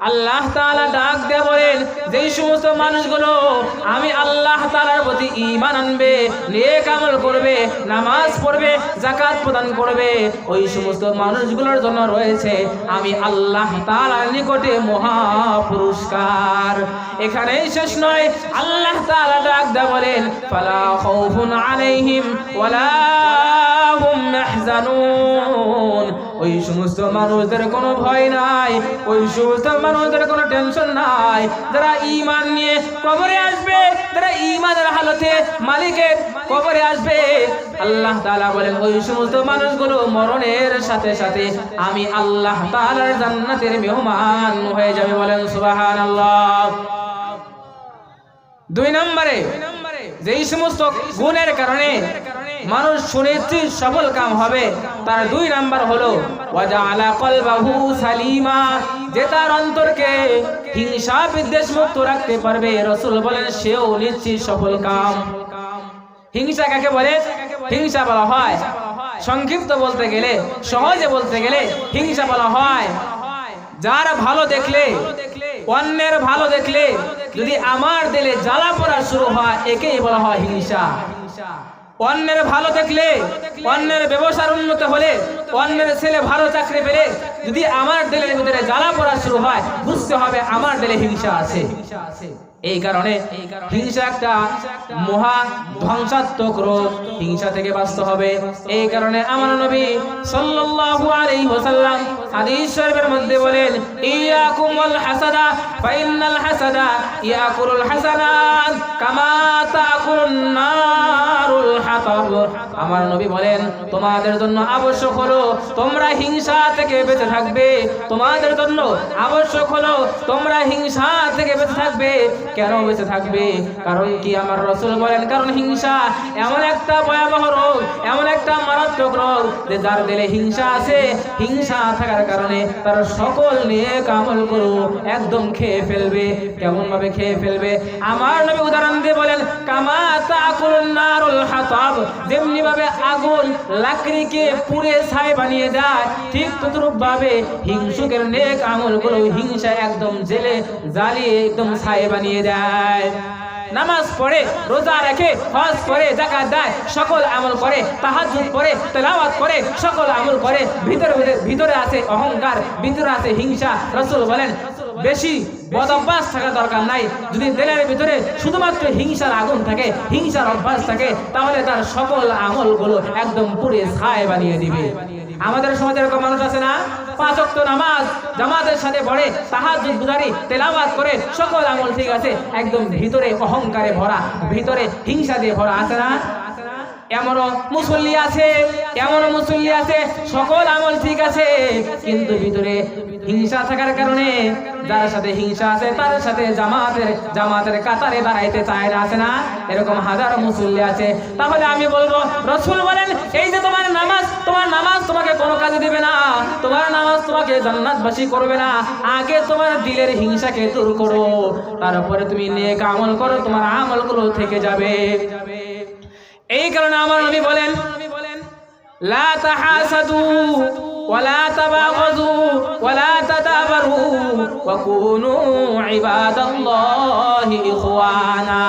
আল্লাহ তাআলা ডাক দিয়ে বলেন, যেই সমস্ত মানুষগুলো আমি আল্লাহ তাআলার প্রতি ঈমান আনবে, নেক আমল করবে, নামাজ পড়বে, যাকাত প্রদান করবে, ওই সমস্ত মানুষগুলোর জন্য রয়েছে আমি আল্লাহ তাআলার নিকটে মহা পুরস্কার। এখানেই শেষ নয়, আল্লাহ তাআলা ডাক দিয়ে বলেন, ফালা খাউফুন আলাইহিম ওয়ালা হুম ইয়াহজানুন। ওই সমস্ত মানুষদের কোনো ভয় নাই, ওই সমস্ত মানুষদের কোনো টেনশন নাই যারা ঈমান নিয়ে কবরে আসবে, যারা ঈমানের হালতে মালিকের কবরে আসবে। আল্লাহ তাআলা বলেন, ওই সমস্ত মানুষগুলো মরণের সাথে সাথে আমি আল্লাহ তাআলার জান্নাতের মেহমান হয়ে যাবে। বলেন সুবহানাল্লাহ। 2 নম্বরে, যেই সমস্ত গুণের কারণে মানুষ সুনিশ্চিত সফল কাম হবে, তার 2 নাম্বার হলো ওয়াজআলা কলবাহু সালিমা, যে তার অন্তরকে হিংসা বিদ্বেষ মুক্ত রাখতে পারবে। রাসূল বলেন, সেও নিশ্চিত সফল কাম। হিংসা কাকে বলে? হিংসা বলা হয়, সংক্ষিপ্ত বলতে গেলে, সহজে বলতে গেলে হিংসা বলা হয় যার ভালো দেখলে, অন্যের ভালো দেখলে যদি আমার দিলে জ্বালা পোড়া শুরু হয়, একেই বলা হয় হিংসা। অন্যের ভালো দেখলে, অন্যের ব্যবসার উন্নত হলে, অন্যের ছেলে ভালো চাকরি পেলে যদি আমার দিলের ভিতরে জ্বালা পোড়া শুরু হয়, বুঝতে হবে আমার দিলে হিংসা আছে। এই কারণে হিংসা একটা মহা ধ্বংসাত্মক রোগ, হিংসা থেকে বাঁচতে হবে। এই কারণে আমার নবী সাল্লাল্লাহু আলাইহি ওয়াসাল্লাম হাদিস শরীফের মধ্যে বলেন, ইয়াকুম ওয়াল হাসাদা ফাইন্নাল হাসাদা ইয়াকুলুল হাসানাত কামা তাকুলুন নারুল হাতাব। আমার নবী বলেন, তোমাদের জন্য আবশ্যক হলো তোমরা হিংসা থেকে বেঁচে থাকবে। তোমাদের জন্য আবশ্যক হলো তোমরা হিংসা থেকে বেঁচে থাকবে। কেন বেঁচে থাকবে? কারণ কি? আমার রাসূল বলেন, কারণ হিংসা এমন একটা ভয়াবহ রোগ, এমন একটা মারাত্মক রোগ যে যার দিলে হিংসা আছে, হিংসা থাকার কারণে তার সকল নেক আমলগুলো একদম খেয়ে ফেলবে। কেমন ভাবে খেয়ে ফেলবে? আমার নবী উদাহরণ দিয়ে বলেন, কামা তাকুলুন নারুল হাতাব, যেমনি ভাবে আগুন লাকড়িকে পুড়ে ছাই বানিয়ে দেয়, ঠিক তদ্রূপ ভাবে হিংসুকের নেক আমলগুলো হিংসা একদম জ্বালিয়ে একদম ছাই বানিয়ে দেয়। নামাজ পড়ে, রোজা রাখে, হজ করে, যাকাত দেয়, সকল আমল করে, তাহাজ্জুদ পড়ে, তেলাওয়াত করে, সকল আমল করে, ভিতরে আছে অহংকার, ভিতরে আছে হিংসা। রাসূল বলেন, বেশি বদঅভ্যাস থাকা দরকার নাই। যদি দিলের ভিতরে শুধুমাত্র হিংসার আগুন থাকে, হিংসার অভ্যাস থাকে, তাহলে তার সকল আমলগুলো একদম পুড়ে ছাই বানিয়ে দিবে। আমাদের সমাজে এরকম মানুষ আছে না? 5 ওয়াক্ত নামাজ জামাতের সাথে পড়ে, তাহাজ্জুদ গুজারি, তেলাওয়াত করে, সকল আমল ঠিক আছে, একদম ভিতরে অহংকারে ভরা, ভিতরে হিংসা দিয়ে ভরা আছে না? এমনও মুসল্লি আছে, এমনও মুসল্লি আছে, সকল আমল ঠিক আছে, কিন্তু ভিতরে হিংসা থাকার কারণে যার সাথে হিংসা আছে তার সাথে জামাতের কাতারে দাঁড়াইতে চায় না, আছে না? এরকম হাজারো মুসল্লি আছে। তাহলে আমি বলবো, রাসূল বলেন, এই যে তোমার নামাজ তোমাকে কোনো কাজে দিবে না, তোমার নামাজ তোমাকে জান্নাতবাসী করবে না। আগে তোমার দিলের হিংসাকে দূর করো, তারপরে তুমি নেক আমল করো, তোমার আমলগুলো থেকে যাবে। এই কারণে আমার নবী বলেন, লা তাহাসাদু ওয়ালা তাবাগাযু ওয়ালা তাদাবারু ওয়া কুনু ইবাদাল্লাহি ইখওয়ানা।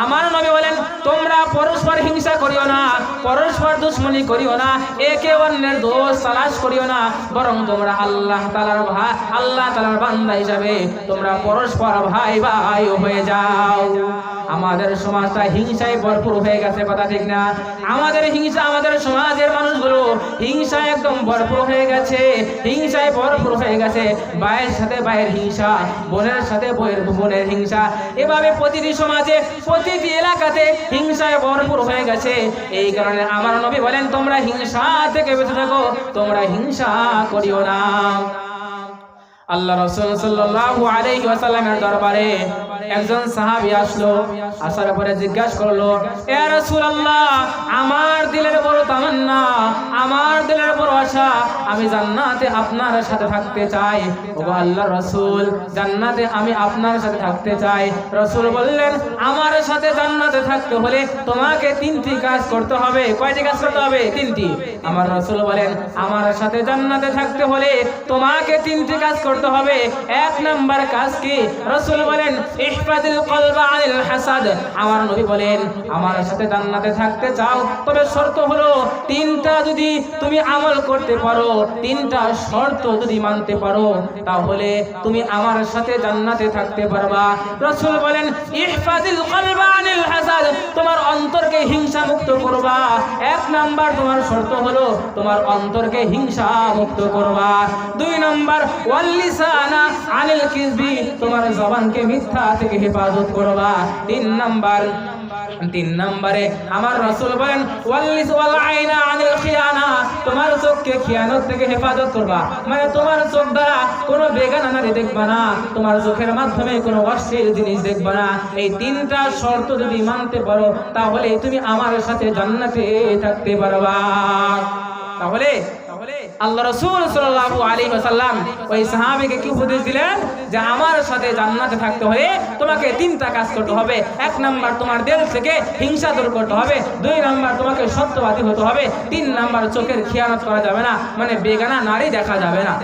আমার নবী বলেন, তোমরা পরস্পর হিংসা করিও না, পরস্পর দুশমনি করিও না, একে অন্যের দোষ তালাশ করিও না, বরং তোমরা আল্লাহ তাআলার বান্দা হিসাবে তোমরা পরস্পর ভাই ভাই হয়ে যাও। আমাদের সমাজটা হিংসায় ভরপুর হয়ে গেছে, কথা ঠিক না? আমাদের সমাজের মানুষগুলো হিংসায় একদম ভরপুর হয়ে গেছে, হিংসায় ভরপুর হয়ে গেছে। ভাইয়ের সাথে ভাইয়ের হিংসা, বোনের সাথে বোনের হিংসা, এভাবে প্রতিটি সমাজে, প্রতিটি এলাকাতে হিংসায় ভরপুর হয়ে গেছে। এই কারণে আমার নবী বলেন, তোমরা হিংসা থেকে বেঁচে থাকো, তোমরা হিংসা করিও না। আল্লাহ রাসূল সাল্লাল্লাহু আলাইহি ওয়াসাল্লামের দরবারে একজন সাহাবী আসলো, আসার পরে জিজ্ঞাসা করলো, ইয়া রাসূলুল্লাহ, আমার দিলের বড় তামান্না, আমার দিলের বড় আশা, আমি জান্নাতে আপনার সাথে থাকতে চাই। ওগো আল্লাহর রাসূল, জান্নাতে আমি আপনার সাথে থাকতে চাই। রাসূল বললেন, আমার সাথে জান্নাতে থাকতে হলে তোমাকে 3টি কাজ করতে হবে। কয়টি কাজ করতে হবে? 3টি। আমার রাসূল বলেন, আমার সাথে জান্নাতে থাকতে হলে তোমাকে 3টি কাজ করতে করতে হবে। এক নাম্বার কাজ কি? রাসূল বলেন ইহফাজিল কলবা আনিল হাসাদ। আমার নবী বলেন আমার সাথে জান্নাতে থাকতে চাও, তবে শর্ত হলো তিনটা যদি তুমি আমল করতে পারো, তিনটা শর্ত যদি মানতে পারো, তাহলে তুমি আমার সাথে জান্নাতে থাকতে পারবা। রাসূল বলেন ইহফাজিল কলবা আনিল হাসাদ, তোমার অন্তরকে হিংসা মুক্ত করবা। এক নাম্বার তোমার শর্ত হলো তোমার অন্তরকে হিংসা মুক্ত করবা। দুই নাম্বার ওয়াল লিসানা আনিল কিযবি, তোমার জবানকে মিথ্যা থেকে হেফাজত করবা। তিন নম্বরে আমার রাসূল বলেন ওয়াল আইনা আনিল খিয়ানা, তোমার চোখকে খিয়ানত থেকে হেফাজত করবা। মানে তোমার চোখ দ্বারা কোনো বেগানা নারী দেখবা না, তোমার চোখের মাধ্যমে কোনো অশ্লীল জিনিস দেখবা না। এই তিনটা শর্ত যদি মানতে পারো, তাহলে তুমি আমার সাথে জান্নাতে থাকতে পারবা। তাহলে আল্লাহ রাসূল সাল্লাল্লাহু আলাইহি ওয়াসাল্লাম ওই সাহাবীকে কি উপদেশ দিলেন? যে আমার সাথে জান্নাতে থাকতে হলে তোমাকে তিনটা কাজ করতে হবে। এক নাম্বার তোমার দিল থেকে হিংসা দূর করতে হবে। দুই নাম্বার তোমাকে সত্যবাদী হতে হবে। তিন নাম্বার চোখের খিয়ানত করা যাবে না, মানে বেগানা নারী দেখা যাবে না।